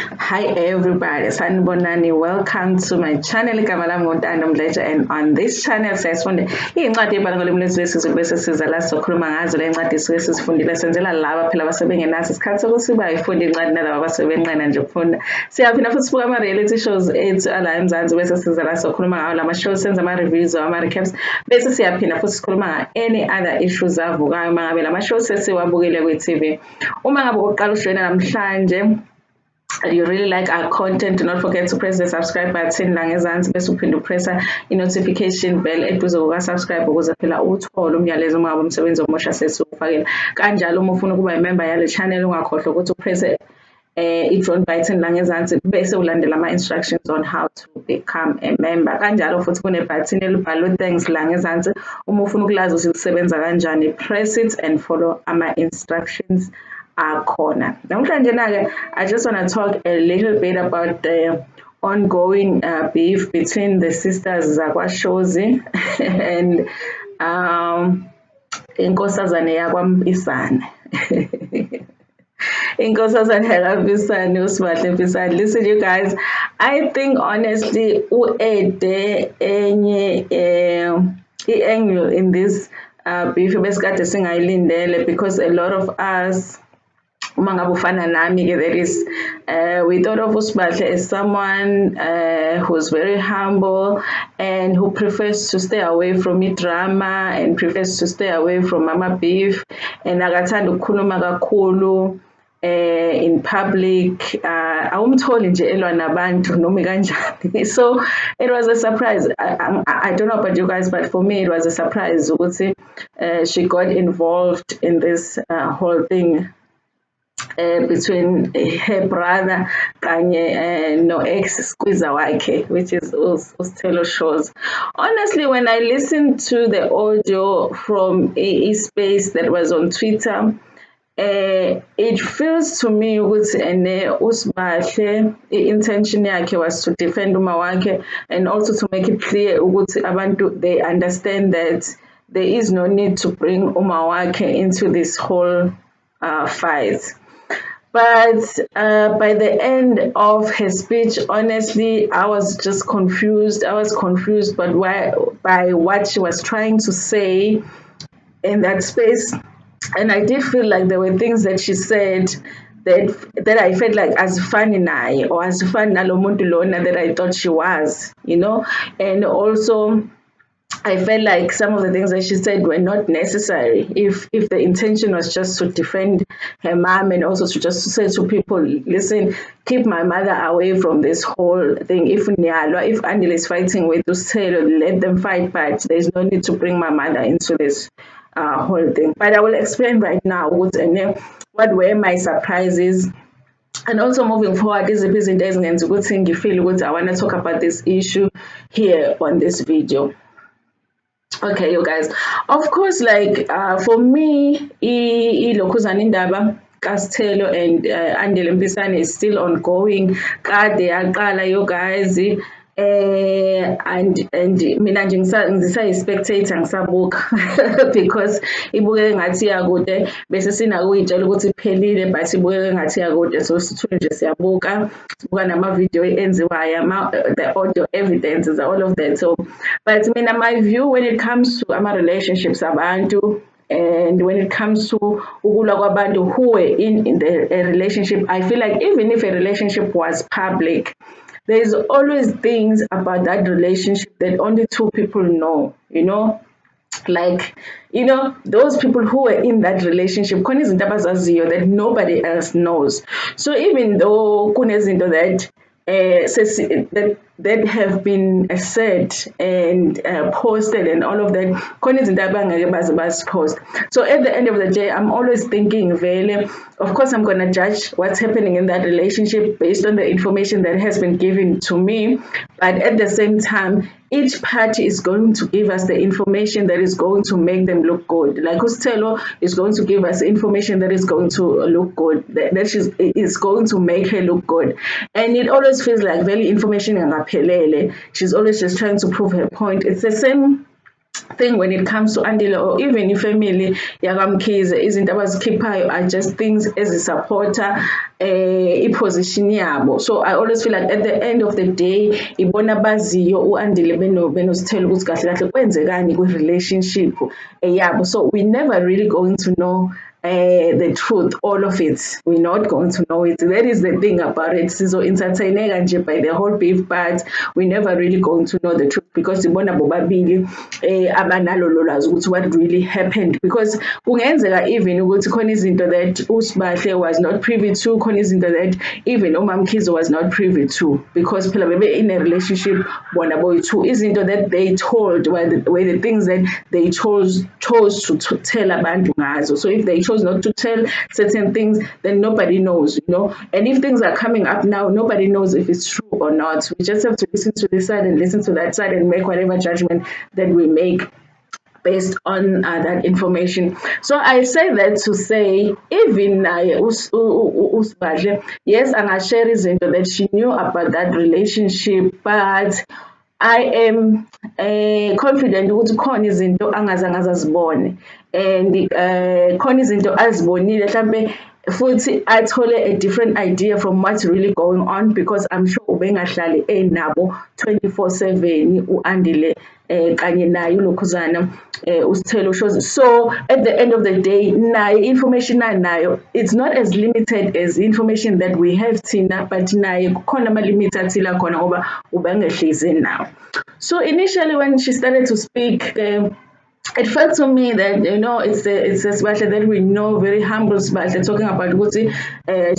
Hi everybody, sanibonani. Welcome to my channel igama lami ngoNtando Mdletshe, and on this channel siyasifunde iy'ncwadi ey'bhalwe ngolimi lwesiZulu bese siza la sizokhuluma ngazo le ncwadi esuke sizifundile. Senzela laba phela abasebengenaso isikhathi sokuthi bayifunda iy'ncwadi nalaba abasebenqena nje ukufunda. Siyaphinda futhi sibuka ama-reality shows ethu ala eMzansi bese siza la sizokhuluma ngawo lama shows, senza ama-reviews ama-recaps bese siyaphinda futhi sikhuluma nga-any other issues avukayo uma ngabe lama shows sesiwabukile kwi-TV. Uma ngabe uqala ujoyina namhlanje, you really like our content, do not forget to press the subscribe button la ngezansi bese uphinde upressa i-notification bell eduze kuka-subscribe ukuze phela uthole umyalezo uma ngabe umsebenzi omusha sesiwufakile. Kanjalo uma ufuna ukuba imember yale channel ungakhohlwa ukuthi upresse i-join button la ngezansi bese ulandela ama-instructions on how to become a member. Kanjalo futhi kune-button elibhalwe thanks la ngezansi. Uma ufuna ukulazi ukuthi lisebenza kanjani, press it and follow ama-instructions akhona. Namhlanje-ke, I just want to talk a little bit about the ongoing beef between the sisters zakwa-Shozi and inkosazane yakwa-Mpisane. Inkosazane yakwa-Mpisane, USbahle Mpisane. Listen, you guys, I think honestly u-ede enye i-angle in this beef besikade singayilindele, because a lot of us, uma ngabe ufana nami, that is, we thought of USbahle as someone who's very humble and who prefers to stay away from drama and prefers to stay away from mama beef, and akathanda ukukhuluma kakhulu in public. Awumtholi nje elwa nabantu noma kanjani. So it was a surprise. I don't know about you guys, but for me it was a surprise ukuthi she got involved in this whole thing between her brother kanye no ex-squeezer wakhe, which is Castello shows. Honestly, when I listened to the audio from a space that was on Twitter, it feels to me ukuthi USbahle intention yakhe was to defend uma wakhe and also to make it clear ukuthi abantu they understand that there is no need to bring uma wakhe into this whole fight. But by the end of her speech, honestly, I was just confused. I was confused by what she was trying to say in that space. And I did feel like there were things that she said that I felt like as funny naye or as funny nalo muntu lona that I thought she was, you know. And also, I felt like some of the things that she said were not necessary. If the intention was just to defend her mom and also to just say to people, listen, keep my mother away from this whole thing. If Angela is fighting with Stella, let them fight, but there's no need to bring my mother into this whole thing. But I will explain right now what were my surprises. And also moving forward, this is a good thing you feel good. I want to talk about this issue here on this video. Okay, you guys, of course, like for me, ilokhuzana indaba Castello and Angela Mpisane is still ongoing. Kade yaqala, you guys, and mina nje ngisa-spectator ngisabuka because ibukeke ngathi yakude bese sinakuyitshela ukuthi iphelile, but ibukeke ngathi yakude, so sithule nje siyabuka, sibuka nama-video enziwayo, the audio evidences, all of that. So but mina, my view when it comes to ama-relationships abantu, and when it comes to ukulwa kwabantu who were in a relationship, I feel like even if a relationship was public, there's always things about that relationship that only two people know, you know. Like, you know, those people who were in that relationship, that nobody else knows. So even though kunezinto that have been said and posted and all of that, post. So at the end of the day, I'm always thinking, of course, I'm going to judge what's happening in that relationship based on the information that has been given to me. But at the same time, each party is going to give us the information that is going to make them look good. Like Castello is going to give us information that is going to look good, that is going to make her look good. And it always feels like very information ngaphelele. She's always just trying to prove her point. It's the same thing when it comes to Andile or even ifamily yakamkhize, izinto abazikhiphayo are just things ezisupporta iposition yabo. So I always feel like at the end of the day ibona baziyo uAndile benosithelo ukuthi kahle kahle kwenzekani kwi-relationship yabo. So we never really going to know the truth, all of it. We're not going to know it. That is the thing about it. So entertaineka nje by the whole beef, but we never really going to know the truth because ibona bobabili abanalo lolwazi ukuthi what really happened, because kungenzeka even ukuthi khona izinto that uSbahle was not privy to, khona izinto that even uMamkhize was not privy to, because phela bebe in a relationship bona boyi-two. Izinto that they told were the things that they chose to tell abantu ngazo. So if they chose not to tell certain things, then nobody knows, and if things are coming up now, nobody knows if it's true or not. We just have to listen to this side and listen to that side and make whatever judgment that we make based on that information. So I say that to say, even uSbahle, yes, angashare izinto that she knew about that relationship, but I am confident ukuthi khona izinto angazange azazibone, and khona izinto azibonile mhlambe futhi athole a different idea from what's really going on, because I'm sure ubengahlali enabo 24/7 uAndile kanye naye ulokhuzana uSithelo Shozi. So at the end of the day, naye information anayo, it's not as limited as information that we have thina, but naye kukhona ama-limit athile akhona ngoba ubengehlezi now. So initially when she started to speak, it felt to me that it's a Sbahle that we know, very humble Sbahle, talking about ukuthi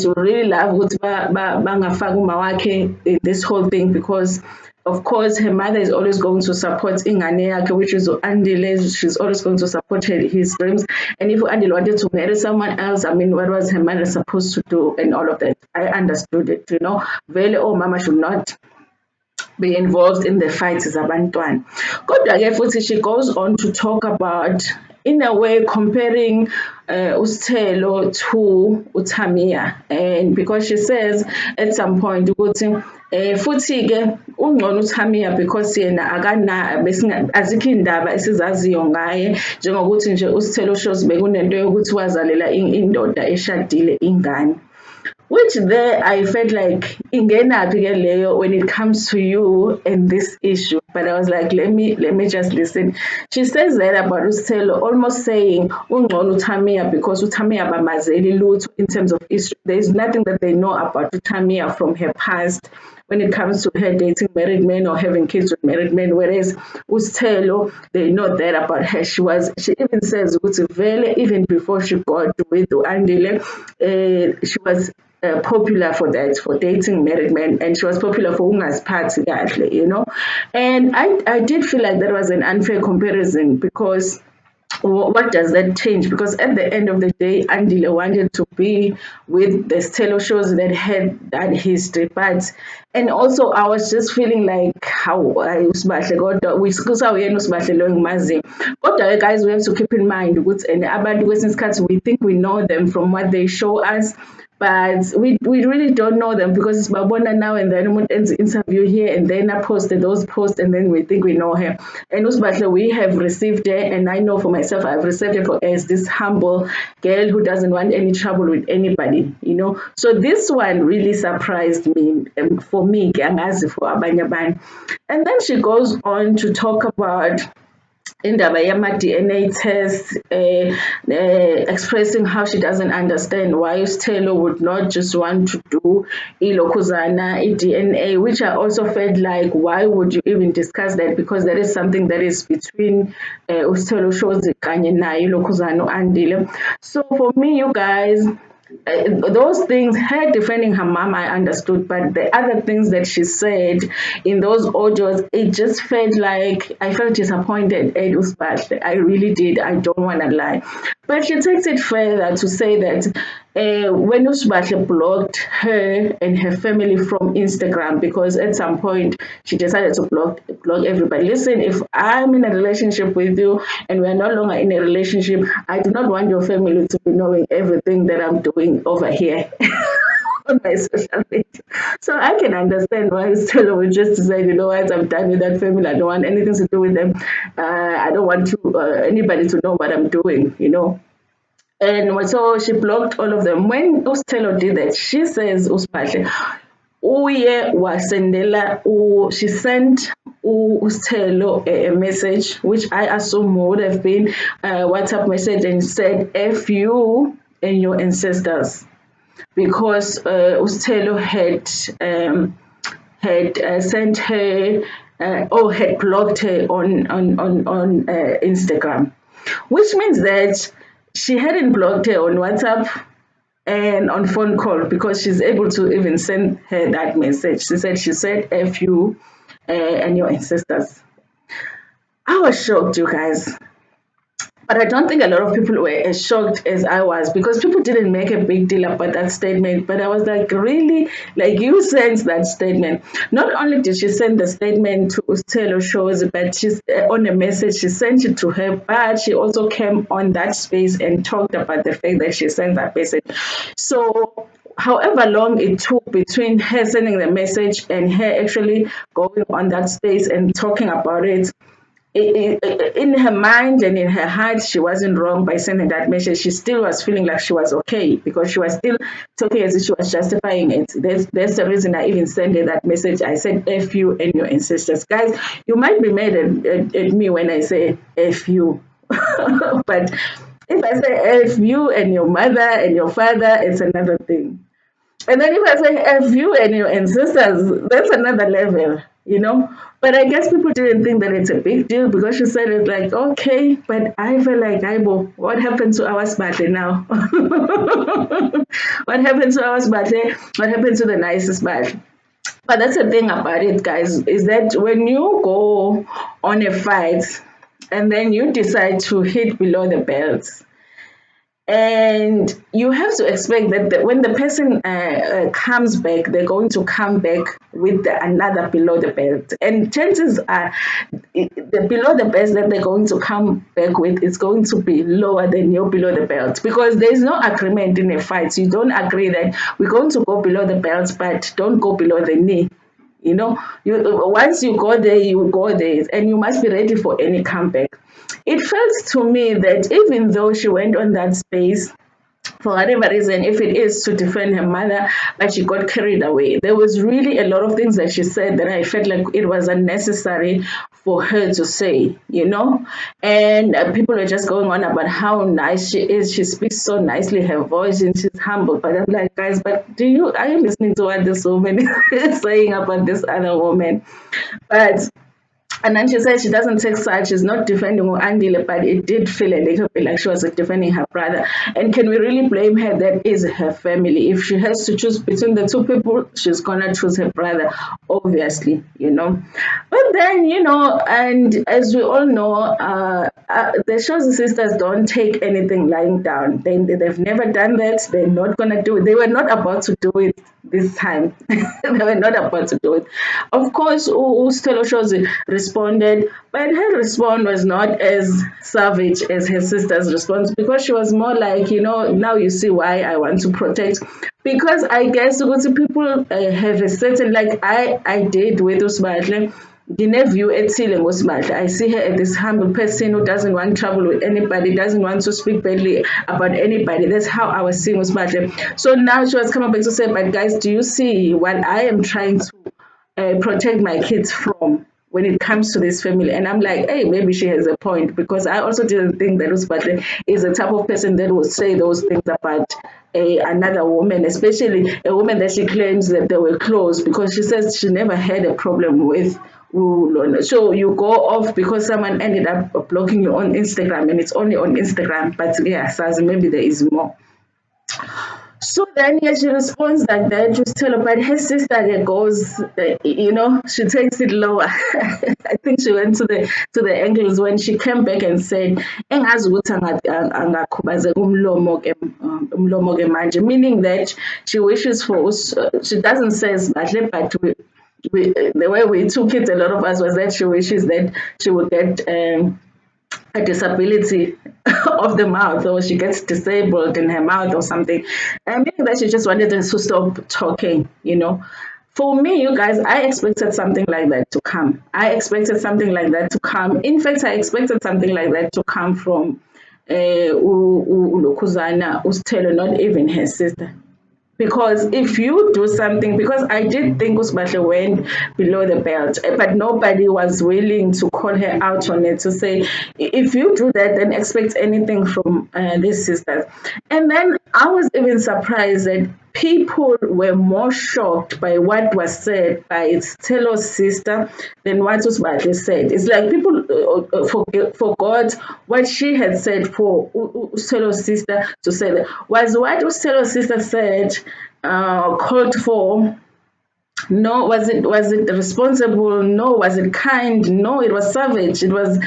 she would really love ukuthi bangafaki uma wakhe in this whole thing, because of course her mother is always going to support ingane yakhe, which is Andile. She's always going to support his dreams, and if Andile wanted to marry someone else, I mean, what was her mother supposed to do and all of that? I understood it, Vele mama should not be involved in the fights zabantwana. Kodwa-ke futhi she goes on to talk about, in a way, comparing uSithelo to uTamia, and because she says at some point ukuthi futhi-ke ungcono uTamia because yena azikho iy'ndaba esizaziyo ngaye, njengokuthi nje uSithelo Shozi bekunento yokuthi wazalela indoda eshadile ingane. Which there I felt like ingenaphi ke leyo when it comes to you and this issue. But I was like, let me just listen. She says that about uSithelo, almost saying ungcono uTamia because uTamia bamazeli lutho in terms of issue. There is nothing that they know about uTamia from her past when it comes to her dating married men or having kids with married men, whereas uSithelo, they know that about her. She even says ukuthi vele even before she got with Andile, she was popular for that, for dating married men, and she was popular for ungaziphathi kahle, and I did feel like that was an unfair comparison, because what does that change? Because at the end of the day, Andile wanted to be with the Stella shows that had that history, but and also I was just feeling like how uSbahle kodwa kusawuyena uSbahle lo engimaziyo. Kodwa guys, we have to keep in mind ukuthi and abantu kwesinye isikhathi we think we know them from what they show us, but we really don't know them because babona now and then umuntu enza interview here and then I posted those posts and then we think we know her. And uSbahle, we have received her, and I know for myself I've received her as this humble girl who doesn't want any trouble with anybody, So this one really surprised me, for me, angazi for abanye abantu. And then she goes on to talk about indaba yama-DNA test, expressing how she doesn't understand why Stella would not just want to do ilokhuzana, DNA, which I also felt like, why would you even discuss that? Because that is something that is between Stella Shozi kanye naye ilokhuzana Andile. So for me, you guys, those things, her defending her mom, I understood, but the other things that she said in those audios, it just felt like I felt disappointed at uSbahle. I really did. I don't want to lie. But she takes it further to say that when uSbahle blocked her and her family from Instagram, because at some point she decided to block everybody. Listen, if I'm in a relationship with you and we're no longer in a relationship, I do not want your family to be knowing everything that I'm doing over here. on my social media. So I can understand why Stella would just decide, you know what, I'm done with that family. I don't want anything to do with them. I don't want to anybody to know what I'm doing, you know. And so she blocked all of them. When Stella did that, she says, USbahle, uye wasendela she sent uSthelo a message which I assume would have been a WhatsApp message and said F you and your ancestors because uSthelo had sent her or had blocked her on Instagram, which means that she hadn't blocked her on WhatsApp and on phone call because she's able to even send her that message. She said F you and your ancestors. I was shocked, you guys. But I don't think a lot of people were as shocked as I was because people didn't make a big deal about that statement. But I was like, really? Like, you sent that statement. Not only did she send the statement to Castello Shozi, but she's on a message, she sent it to her, but she also came on that space and talked about the fact that she sent that message. So, however long it took between her sending the message and her actually going on that space and talking about it, in her mind and in her heart, she wasn't wrong by sending that message. She still was feeling like she was okay because she was still talking as if she was justifying it. That's the reason I even sent her that message. I said, F you and your ancestors. Guys, you might be mad at me when I say F you. But if I say F you and your mother and your father, it's another thing. And then if I say F you and your ancestors, that's another level, you know. But I guess people didn't think that it's a big deal because she said it's like, okay, but I feel like, Aibo, what happened to our Sbate now? What happened to our Sbate? What happened to the nicest Sbate? But that's the thing about it, guys, is that when you go on a fight and then you decide to hit below the belt, and you have to expect that when the person comes back, they're going to come back with another below the belt. And chances are, the below the belt that they're going to come back with is going to be lower than your below the belt because there's no agreement in a fight. So you don't agree that we're going to go below the belt, but don't go below the knee. You know, once you go there, you go there, and you must be ready for any comeback. It felt to me that even though she went on that space, for whatever reason, if it is to defend her mother, but she got carried away. There was really a lot of things that she said that I felt like it was unnecessary for her to say, you know. And people are just going on about how nice she is. She speaks so nicely, her voice, and she's humble. But I'm like, guys, but are you listening to what this woman is saying about this other woman? But and then she said she doesn't take sides. She's not defending Andile, but it did feel a little bit like she was defending her brother. And can we really blame her? That is her family. If she has to choose between the two people, she's gonna choose her brother, obviously, you know. But then, you know, and as we all know, the Shozi sisters don't take anything lying down. They've never done that. They're not gonna do it. They were not about to do it this time. They were not about to do it. Of course, Stella Shozi responded, but her response was not as savage as her sister's response because she was more like, you know, now you see why I want to protect. Because I guess because people have a certain, like I did with USbahle, View ethile ngosibahle. I see her as this humble person who doesn't want trouble with anybody, doesn't want to speak badly about anybody. That's how I was seeing USbahle. So now she was coming back to say, but guys, do you see what I am trying to protect my kids from when it comes to this family? And I'm like, hey, maybe she has a point because I also didn't think that USbahle is the type of person that would say those things about another woman, especially a woman that she claims that they were close, because she says she never had a problem with Ulona. So you go off because someone ended up blocking you on Instagram and it's only on Instagram, but yeah, Sazi, maybe there is more. So then, yeah, she responds like that. Just tell her, but her sister that goes, you know, she takes it lower. I think she went to the ankles when she came back and said, "Engazi ukuthi angakhubazeka umlomo ke manje," meaning that she wishes for us. She doesn't say Sbahle, but the way we took it, a lot of us was that she wishes that she would get. a disability of the mouth, or she gets disabled in her mouth or something. And maybe that she just wanted us to stop talking, you know. For me, you guys, I expected something like that to come. I expected something like that to come. In fact, I expected something like that to come from Lokuzana, Ustelo, not even her sister. Because if you do something, because I did think Usbahle went below the belt, but nobody was willing to call her out on it to say, if you do that, then expect anything from these sisters. And then I was even surprised that people were more shocked by what was said by Stella's sister than what Usbahle said. It's like people forgot what she had said for Stella's sister to say that. Was what Stella's sister said called for? No. Was it responsible? No. Was it kind? No. It was savage. It was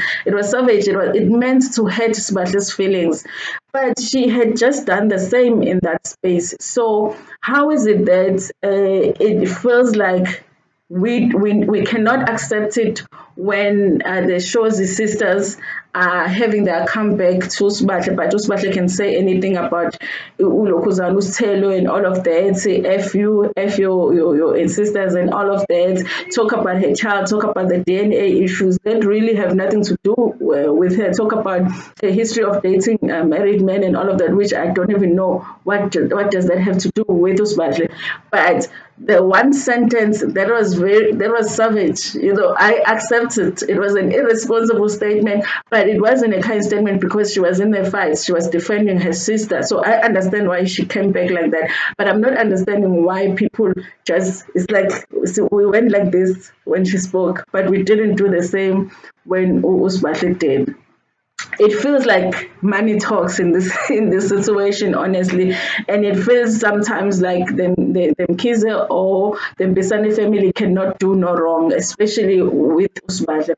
savage. It meant to hurt Sibahle's feelings, but she had just done the same in that space. So how is it that it feels like we cannot accept it when the Shozi sisters are having their comeback to Usbahle, but Usbahle can say anything about Ulokuzana, Tshelo and all of that, say F you, F your ancestors and all of that, talk about her child, talk about the DNA issues that really have nothing to do with her, talk about the history of dating married men and all of that, which I don't even know what does that have to do with Usbahle. But the one sentence that was savage, I accept it. It was an irresponsible statement, but it wasn't a kind statement because she was in the fight. She was defending her sister. So I understand why she came back like that. But I'm not understanding why people it's like, so we went like this when she spoke, but we didn't do the same when Usbahle did. It feels like money talks in this in this situation, honestly, and it feels sometimes like the Kize or the Mpisane family cannot do no wrong, especially with Usbahle.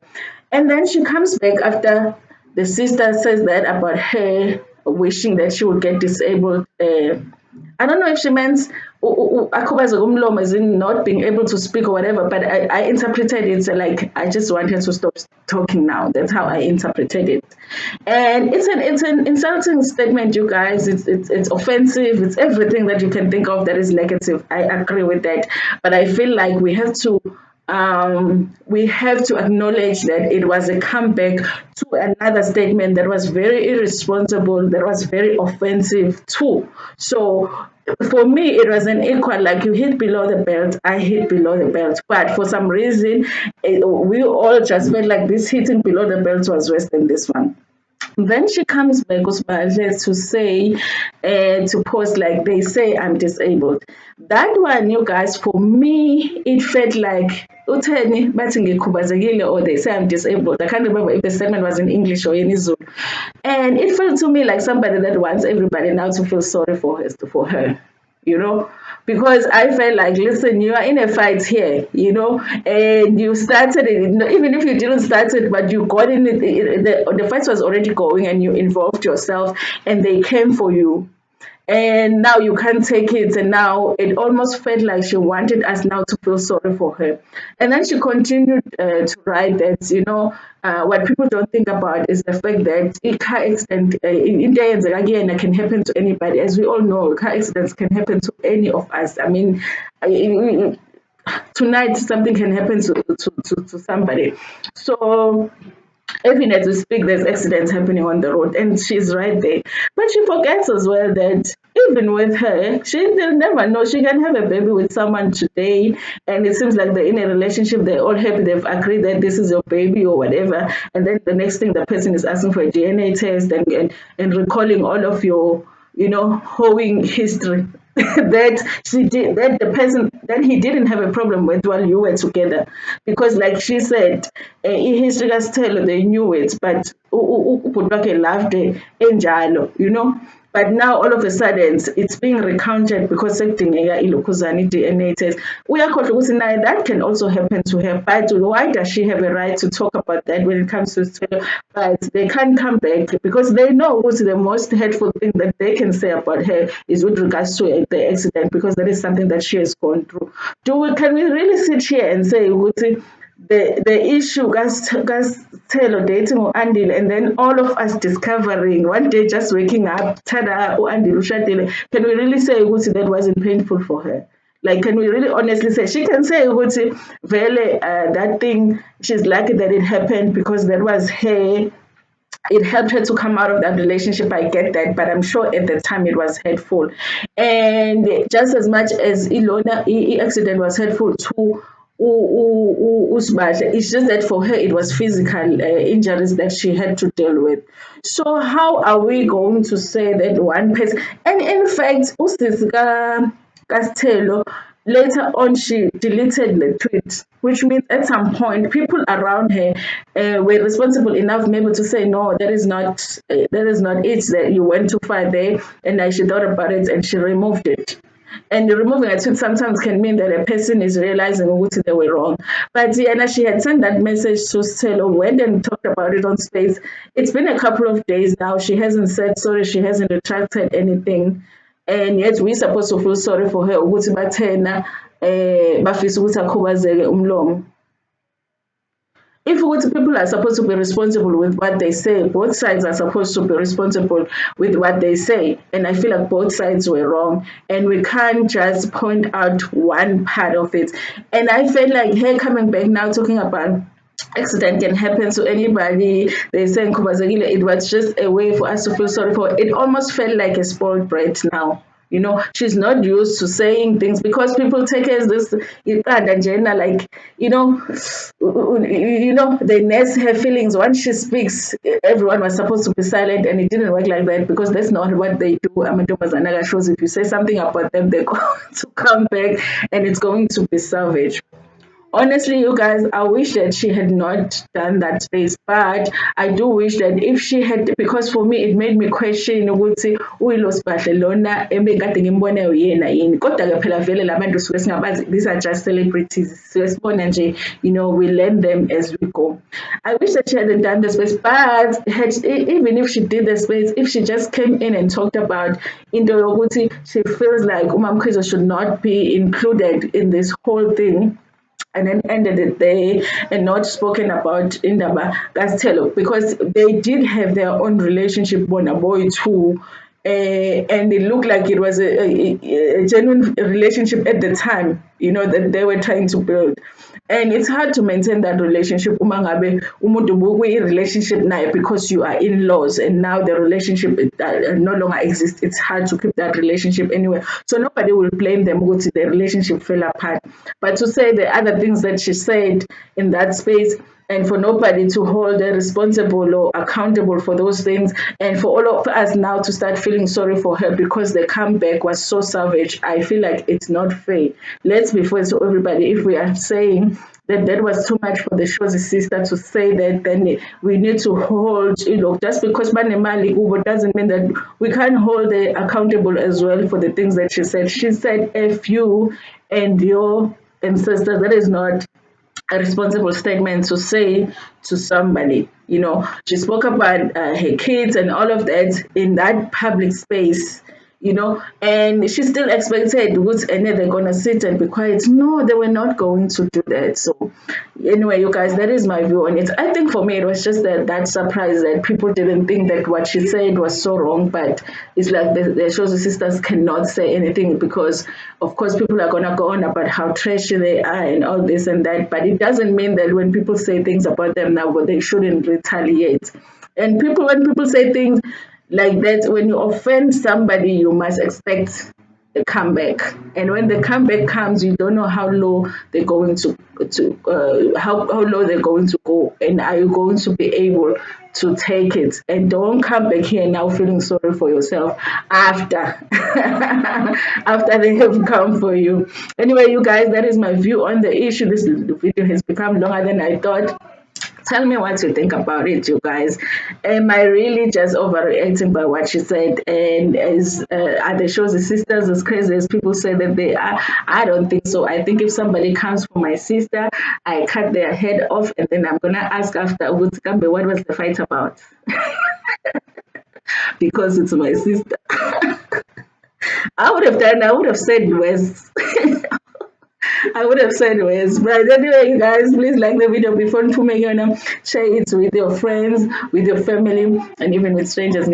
And then she comes back after the sister says that about her wishing that she would get disabled. I don't know if she meant akhubazeka umlomo as in not being able to speak or whatever, but I interpreted it like I just want her to stop talking now. That's how I interpreted it. And it's an insulting statement, you guys. It's offensive. It's everything that you can think of that is negative. I agree with that. But I feel like we have to acknowledge that it was a comeback to another statement that was very irresponsible, that was very offensive too. So for me, it was an equal, like you hit below the belt, I hit below the belt. But for some reason, we all just felt like this hitting below the belt was worse than this one. Then she comes back USbahle to say, to post like they say I'm disabled. That one, you guys, for me, it felt like utheni bathi ngikhubazekile or they say I'm disabled. I can't remember if the statement was in English or in Zulu. And it felt to me like somebody that wants everybody now to feel sorry for her, because I felt like, listen, you are in a fight here, and you started it, even if you didn't start it, but you got in it, the fight was already going and you involved yourself and they came for you, and now you can't take it, and now it almost felt like she wanted us now to feel sorry for her. And then she continued to write that, what people don't think about is the fact that a car accident in the end again can happen to anybody. As we all know, car accidents can happen to any of us. I mean, tonight something can happen to somebody. So even as we speak, there's accidents happening on the road, and she's right there. But she forgets as well that even with her, they'll never know. She can have a baby with someone today, and it seems like they're in a relationship, they're all happy, they've agreed that this is your baby or whatever. And then the next thing, the person is asking for a DNA test and recalling all of your, hoeing history. That the person that he didn't have a problem with while you were together, because like she said, history has tell they knew it, but ubhuti wakhe loved enjalo. But now all of a sudden it's being recounted because sekudingeka ilokhuzana i-DNA test. Uyakhohlwa ukuthi naye that can also happen to her, but why does she have a right to talk about that when it comes to Stella? But they can't come back because they know what's the most hurtful thing that they can say about her is with regards to the accident, because that is something that she has gone through. Can we really sit here and say, Uguti, the issue Castello dating Andile, and then all of us discovering one day, just waking up, tada, Andile ushadile. Can we really say ukuthi that wasn't painful for her? Like, can we really honestly say she can say ukuthi vele that thing, she's lucky that it happened because that was her, it helped her to come out of that relationship. I get that, but I'm sure at the time it was hurtful. And just as much as Ilona accident was hurtful to USbahle, it's just that for her it was physical injuries that she had to deal with. So how are we going to say that one person? And in fact, Usisika Castello, later on, she deleted the tweet, which means at some point, people around her were responsible enough maybe to say, no, that is not it, that you went too far there. And she thought about it and she removed it. And removing a tweet sometimes can mean that a person is realizing what they were wrong. But yeah, she had sent that message to Stella, went and talked about it on space. It's been a couple of days now. She hasn't said sorry, she hasn't retracted anything. And yet we're supposed to feel sorry for her ukuthi bathena bafisa ukuthi akhubazeke umlomo. If what people are supposed to be responsible with what they say, both sides are supposed to be responsible with what they say. And I feel like both sides were wrong. And we can't just point out one part of it. And I felt like her coming back now talking about accident can happen to anybody. They say it was just a way for us to feel sorry for her. It almost felt like a spoiled brat now. You know, she's not used to saying things because people take her as this and Jenna, like, they nurse her feelings. Once she speaks, everyone was supposed to be silent, and it didn't work like that because that's not what they do. Amantombazana shows, if you say something about them, they're going to come back and it's going to be savage. Honestly, you guys, I wish that she had not done that space, but I do wish that if she had, because for me it made me question ukuthi uyilosi Barcelona ebekade ngimbona uyena yini. Kodwa-ke phela vele labantu suke singabazi, these are just celebrities. Suke sibona nje, we learn them as we go. I wish that she hadn't done the space, but even if she did the space, if she just came in and talked about into yokuthi she feels like Umam should not be included in this whole thing, and then ended it there and not spoken about Indaba Castello because they did have their own relationship, Bonaboy too. And it looked like it was a genuine relationship at the time, that they were trying to build. And it's hard to maintain that relationship uma ngabe umuntu relationship naye because you are in laws and now the relationship no longer exists. It's hard to keep that relationship anyway. So nobody will blame them ukuthi the relationship fell apart. But to say the other things that she said in that space, and for nobody to hold her responsible or accountable for those things, and for all of us now to start feeling sorry for her because the comeback was so savage, I feel like it's not fair. Let's be fair to everybody. If we are saying that that was too much for the Shozi sister to say that, then we need to hold, just because Banemali Ubo doesn't mean that we can't hold her accountable as well for the things that she said. She said, F you and your ancestors. That is not a responsible statement to say to somebody. She spoke about her kids and all of that in that public space, and she still expected what's and they're gonna sit and be quiet. No, they were not going to do that. So anyway, you guys, that is my view on it. I think for me it was just that surprise that people didn't think that what she said was so wrong, but it's like the Shozi sisters cannot say anything because of course people are gonna go on about how trashy they are and all this and that, but it doesn't mean that when people say things about them now they shouldn't retaliate. And when people say things like that, when you offend somebody, you must expect a comeback. And when the comeback comes, you don't know how low they're going how low they're going to go, and are you going to be able to take it? And don't come back here now feeling sorry for yourself after after they have come for you. Anyway, you guys, that is my view on the issue. This video has become longer than I thought. Tell me what you think about it, you guys. Am I really just overreacting by what she said? And are the Shozi sisters as crazy as people say that they are? I don't think so. I think if somebody comes for my sister, I cut their head off, and then I'm gonna ask after what was the fight about? Because it's my sister. I would have said worse. I would have said worse. But anyway, you guys, please like the video before to make share it with your friends, with your family, and even with strangers.